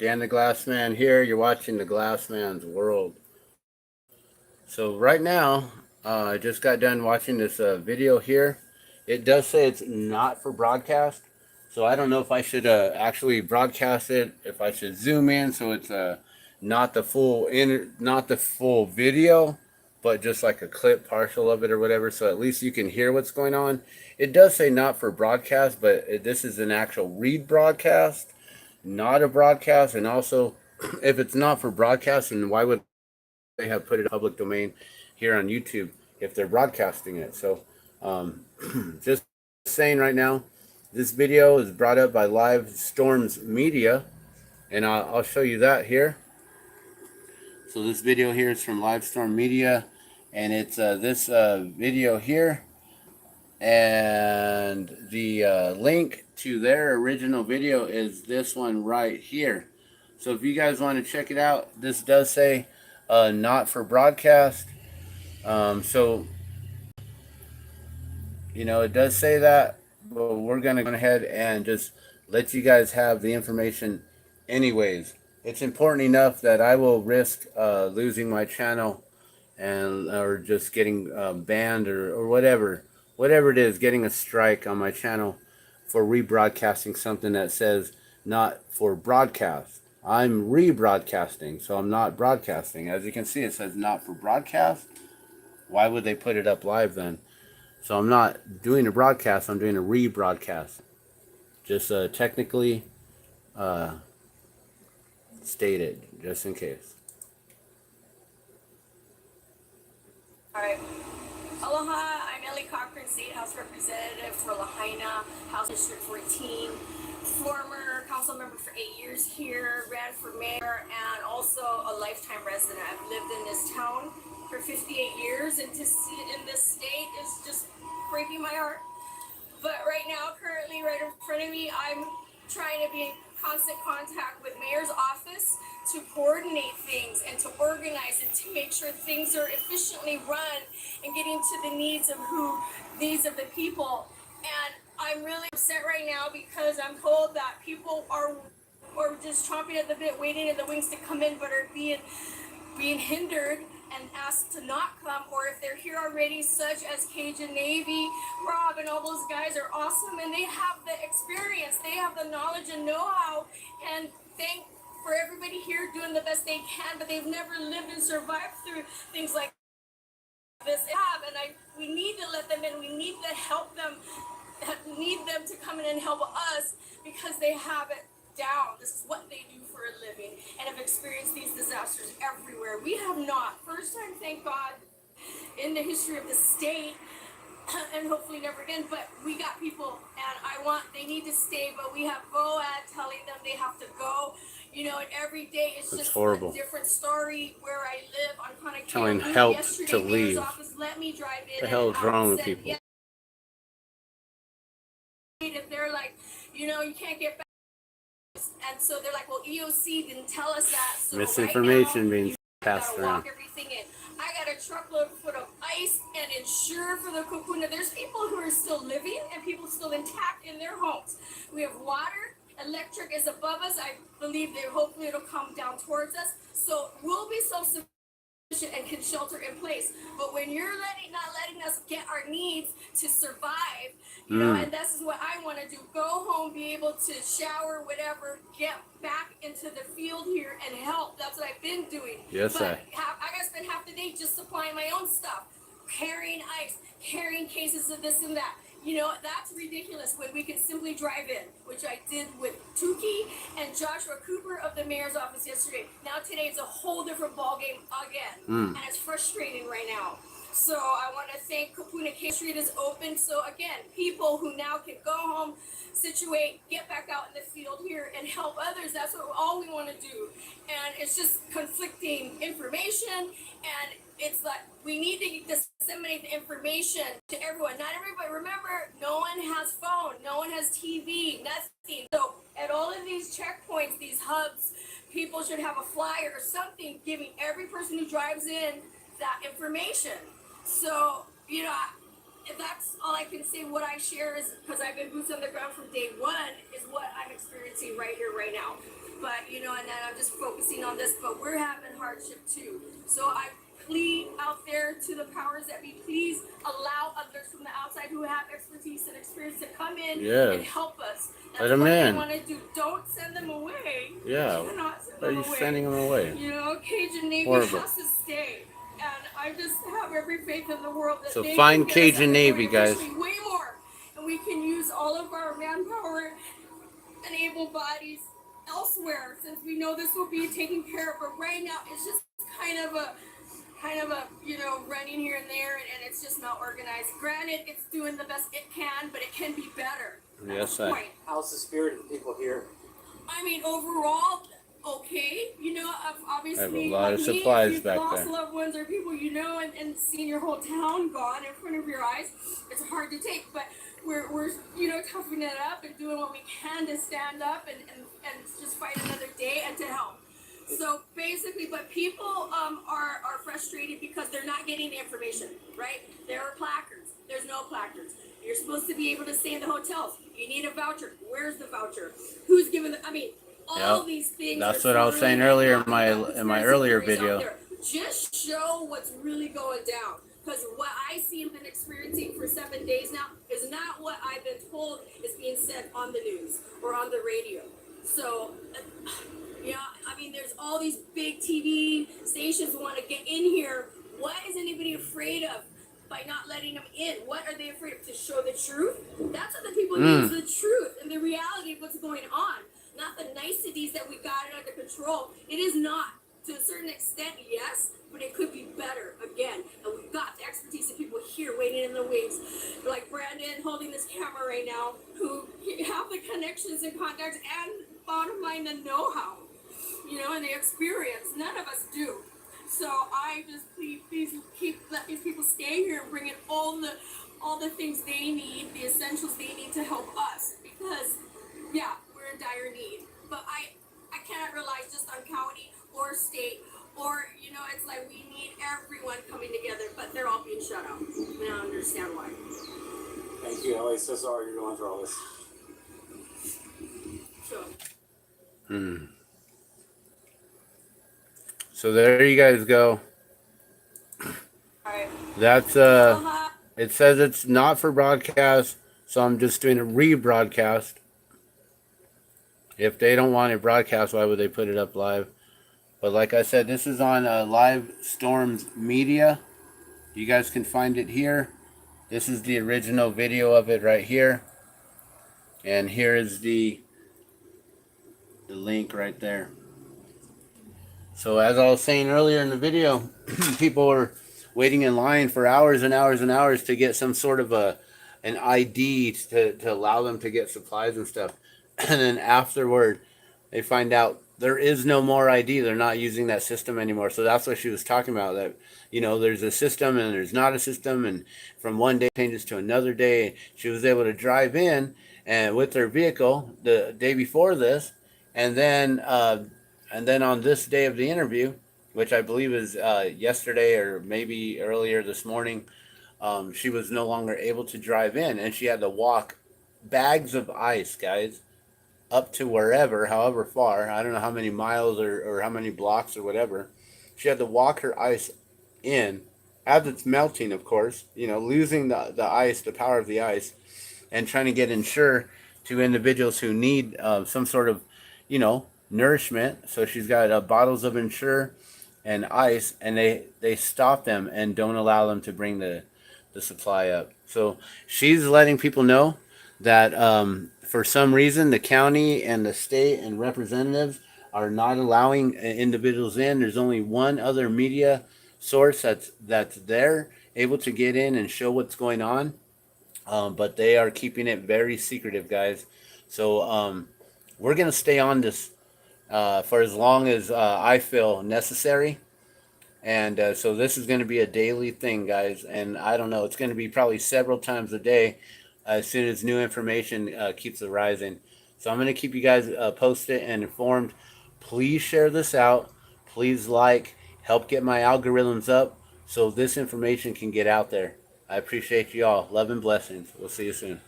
Dan the Glass Man here. You're watching the Glass Man's World. So right now, I just got done watching this video here. It does say it's not for broadcast, so I don't know if I should actually broadcast it. If I should zoom in so it's not the full video, but just like a clip partial of it or whatever, so at least you can hear what's going on. It does say not for broadcast, but this is an actual rebroadcast, not a broadcast. And also, if it's not for broadcast, then why would they have put it in public domain here on YouTube if they're broadcasting it? So just saying right now, this video is brought up by Live Storms Media, and I'll show you that here. So this video here is from Live Storm Media, and it's this video here, and the link to their original video is this one right here. So if you guys want to check it out, this does say not for broadcast. So you know, it does say that, but we're gonna go ahead and just let you guys have the information anyways. It's important enough that I will risk losing my channel or just getting banned or whatever it is, getting a strike on my channel for rebroadcasting something that says not for broadcast. I'm rebroadcasting, so I'm not broadcasting. As you can see, it says not for broadcast. Why would they put it up live then? So I'm not doing a broadcast, I'm doing a rebroadcast. Just technically stated, just in case. Alright. Aloha, I'm Elle Cochran, State House Representative for Lahaina, House District 14. Former council member for 8 years here, ran for mayor, and also a lifetime resident. I've lived in this town for 58 years, and to see it in this state is just breaking my heart. But right now, currently, right in front of me, I'm trying to be in constant contact with mayor's office to coordinate things and to organize and to make sure things are efficiently run and getting to the needs of the people. And I'm really upset right now because I'm told that people are just chomping at the bit, waiting in the wings to come in, but are being hindered and asked to not come, or if they're here already, such as Cajun Navy, Rob, and all those guys are awesome, and they have the experience, they have the knowledge and know-how, and thank for everybody here doing the best they can, but they've never lived and survived through things like this. We need to let them in, we need to help them, need them to come in and help us, because they have it down. This is what they do for a living, and have experienced these disasters everywhere. We have not. First time, thank God, in the history of the state, and hopefully never again, but we got people, and they need to stay, but we have VOAD telling them they have to go, you know, and every day it's just horrible. A different story. Where I live on Connecticut, telling help to leave. Office let me drive in. What the hell is wrong with people? Yeah, if they're like, you know, you can't get back. And so they're like, well, EOC didn't tell us that. So misinformation right now, being passed around. Everything in. I got a truckload full of ice and insure for the Kupuna. There's people who are still living and people still intact in their homes. We have water, electric is above us. I believe that hopefully it'll come down towards us. So we'll be self-sufficient and can shelter in place. But when you're not letting us get our needs to survive, you know, and this is what I want to do. Go home, be able to shower, whatever, get back into the field here and help. That's what I've been doing. Yes, but I got to spend half the day just supplying my own stuff, carrying ice, carrying cases of this and that. You know, that's ridiculous when we can simply drive in, which I did with Tukey and Joshua Cooper of the mayor's office yesterday. Now today it's a whole different ballgame again, and it's frustrating right now. So I want to thank Kupuna K Street is open. So again, people who now can go home, situate, get back out in the field here and help others. That's what all we want to do. And it's just conflicting information, and it's like we need to disseminate the information to everyone. Not everybody. Remember, no one has phone, no one has TV, nothing. So at all of these checkpoints, these hubs, people should have a flyer or something giving every person who drives in that information. So, you know, that's all I can say. What I share is, because I've been boots on the ground from day one, is what I'm experiencing right here, right now. but you know, and then I'm just focusing on this, but we're having hardship too. So I plead out there to the powers that be, please allow others from the outside who have expertise and experience to come in and help us. That's Let them what in. I want to do. Don't send them away. Yeah. Why are you sending them away? You know, Cajun Navy Horrible. has to stay. And I just have every faith in the world that So they find can get us Cajun Navy, guys. way more. And we can use all of our manpower and able bodies elsewhere, since we know this will be taken care of. But right now, it's just kind of a you know, running here and there, and it's just not organized. Granted, it's doing the best it can, but it can be better. Yes, That's the point. How's the spirit of the people here? I mean, overall, okay. You know, obviously, I have a lot of like me, supplies if you've back lost there. loved ones or people you know, and seeing your whole town gone in front of your eyes, it's hard to take. But we're you know, toughing it up and doing what we can to stand up and just fight another day and to help. So basically, but people are frustrated because they're not getting the information, right? There are placards. There's no placards. You're supposed to be able to stay in the hotels. You need a voucher. Where's the voucher? Who's giving the? I mean, all these things. That's what I was saying earlier in my earlier video. Just show what's really going down. Because what I see and been experiencing for 7 days now is not what I've been told is being said on the news or on the radio. So, yeah, I mean, there's all these big TV stations who want to get in here. What is anybody afraid of by not letting them in? What are they afraid of? To show the truth? That's what the people need, is the truth and the reality of what's going on. Not the niceties that we got it under control. It is not. To a certain extent, yes, but it could be better again. And we've got the expertise of people here waiting in the wings, like Brandon holding this camera right now, who have the connections and contacts and bottom line the know-how, you know, and the experience. None of us do. So I just please let these people stay here and bring in all the things they need, the essentials they need to help us, because yeah, we're in dire need. But I cannot rely just on county or state, or, you know, it's like we need everyone coming together, but they're all being shut out. I don't understand why. Thank you, Ellie. So sorry you're going through all this. Sure. So there you guys go. Alright. That's it says it's not for broadcast, so I'm just doing a rebroadcast. If they don't want it broadcast, why would they put it up live? But like I said, this is on Live Storms Media. You guys can find it here. This is the original video of it right here. And here is the link right there. So as I was saying earlier in the video, people were waiting in line for hours and hours and hours to get some sort of an ID to allow them to get supplies and stuff. And then afterward, they find out there is no more ID. They're not using that system anymore. So that's what she was talking about, that, you know, there's a system and there's not a system, and from one day changes to another day. She was able to drive in and with her vehicle the day before this, and then on this day of the interview, which I believe is yesterday or maybe earlier this morning, she was no longer able to drive in, and she had to walk bags of ice, guys, up to wherever, however far. I don't know how many miles or how many blocks or whatever. She had to walk her ice in as it's melting, of course, you know, losing the ice, the power of the ice, and trying to get Ensure to individuals who need some sort of, you know, nourishment. So she's got bottles of Ensure and ice, and they stop them and don't allow them to bring the supply up. So she's letting people know that for some reason the county and the state and representatives are not allowing individuals in. There's only one other media source that's there, able to get in and show what's going on, but they are keeping it very secretive, guys. So we're gonna stay on this for as long as I feel necessary. And so this is going to be a daily thing, guys. And I don't know, it's going to be probably several times a day as soon as new information keeps arising. So I'm going to keep you guys posted and informed. Please share this out. Please help get my algorithms up so this information can get out there. I appreciate you all. Love and blessings. We'll see you soon.